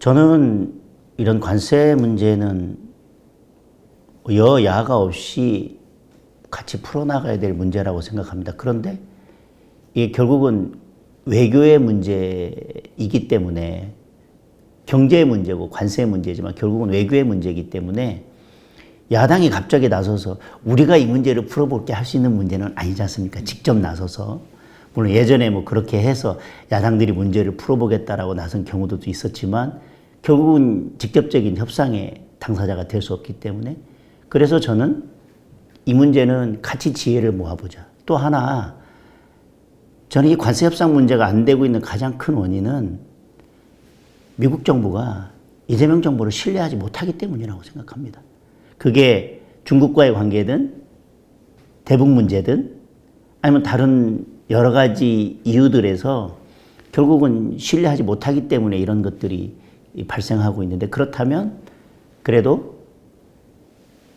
저는 이런 관세 문제는 여야가 없이 같이 풀어나가야 될 문제라고 생각합니다. 그런데 이게 결국은 외교의 문제이기 때문에 경제의 문제고 관세의 문제지만 결국은 외교의 문제이기 때문에 야당이 갑자기 나서서 우리가 이 문제를 풀어볼게 할 수 있는 문제는 아니지 않습니까? 직접 나서서. 물론 예전에 뭐 그렇게 해서 야당들이 문제를 풀어보겠다라고 나선 경우도 있었지만 결국은 직접적인 협상의 당사자가 될 수 없기 때문에 그래서 저는 이 문제는 같이 지혜를 모아보자. 또 하나 저는 이 관세 협상 문제가 안 되고 있는 가장 큰 원인은 미국 정부가 이재명 정부를 신뢰하지 못하기 때문이라고 생각합니다. 그게 중국과의 관계든 대북 문제든 아니면 다른 여러 가지 이유들에서 결국은 신뢰하지 못하기 때문에 이런 것들이 발생하고 있는데 그렇다면 그래도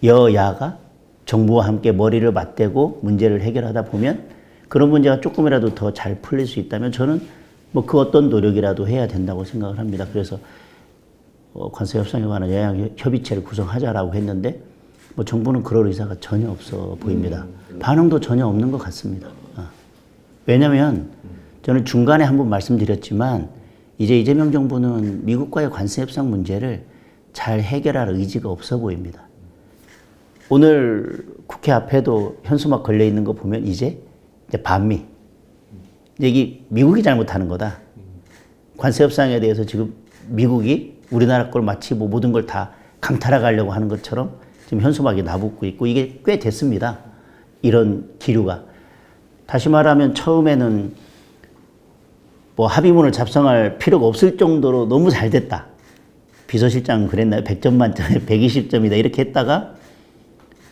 여야가 정부와 함께 머리를 맞대고 문제를 해결하다 보면 그런 문제가 조금이라도 더 잘 풀릴 수 있다면 저는 뭐 그 어떤 노력이라도 해야 된다고 생각을 합니다. 그래서 관세 협상에 관한 여야 협의체를 구성하자라고 했는데 뭐 정부는 그럴 의사가 전혀 없어 보입니다. 반응도 전혀 없는 것 같습니다. 왜냐하면 저는 중간에 한번 말씀드렸지만 이제 이재명 정부는 미국과의 관세 협상 문제를 잘 해결할 의지가 없어 보입니다. 오늘 국회 앞에도 현수막 걸려 있는 거 보면 이제 반미. 이게 미국이 잘못하는 거다. 관세 협상에 대해서 지금 미국이 우리나라 걸 마치 뭐 모든 걸 다 강탈해 가려고 하는 것처럼 지금 현수막이 나붙고 있고 이게 꽤 됐습니다. 이런 기류가. 다시 말하면 처음에는 뭐 합의문을 작성할 필요가 없을 정도로 너무 잘 됐다. 비서실장은 그랬나요? 100점 만점에 120점이다. 이렇게 했다가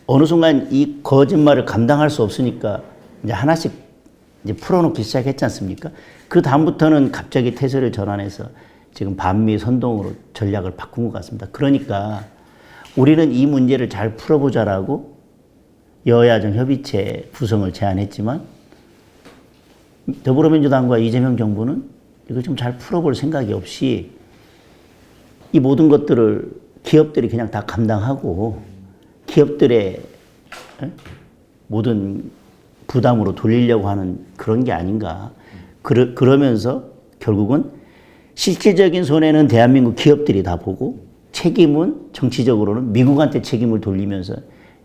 어느 순간 이 거짓말을 감당할 수 없으니까 이제 하나씩 이제 풀어놓기 시작했지 않습니까? 그 다음부터는 갑자기 태세를 전환해서 지금 반미 선동으로 전략을 바꾼 것 같습니다. 그러니까 우리는 이 문제를 잘 풀어보자라고 여야정 협의체 구성을 제안했지만 더불어민주당과 이재명 정부는 이걸 좀 잘 풀어볼 생각이 없이 이 모든 것들을 기업들이 그냥 다 감당하고 기업들의 모든 부담으로 돌리려고 하는 그런 게 아닌가. 그러면서 결국은 실질적인 손해는 대한민국 기업들이 다 보고 책임은 정치적으로는 미국한테 책임을 돌리면서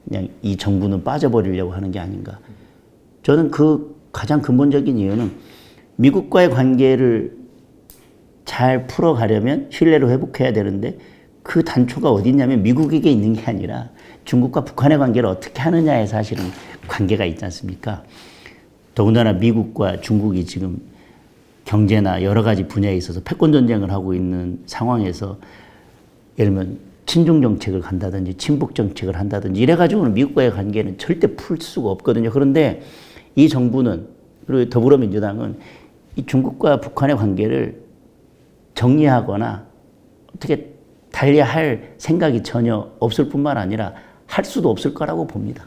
그냥 이 정부는 빠져버리려고 하는 게 아닌가. 저는 그 가장 근본적인 이유는 미국과의 관계를 잘 풀어가려면 신뢰를 회복해야 되는데 그 단초가 어디 있냐면 미국에게 있는 게 아니라 중국과 북한의 관계를 어떻게 하느냐에 사실은 관계가 있지 않습니까? 더군다나 미국과 중국이 지금 경제나 여러 가지 분야에 있어서 패권 전쟁을 하고 있는 상황에서 예를 들면 친중 정책을 간다든지 친북 정책을 한다든지 이래가지고는 미국과의 관계는 절대 풀 수가 없거든요. 그런데 이 정부는 그리고 더불어민주당은 이 중국과 북한의 관계를 정리하거나 어떻게 달리할 생각이 전혀 없을 뿐만 아니라 할 수도 없을 거라고 봅니다.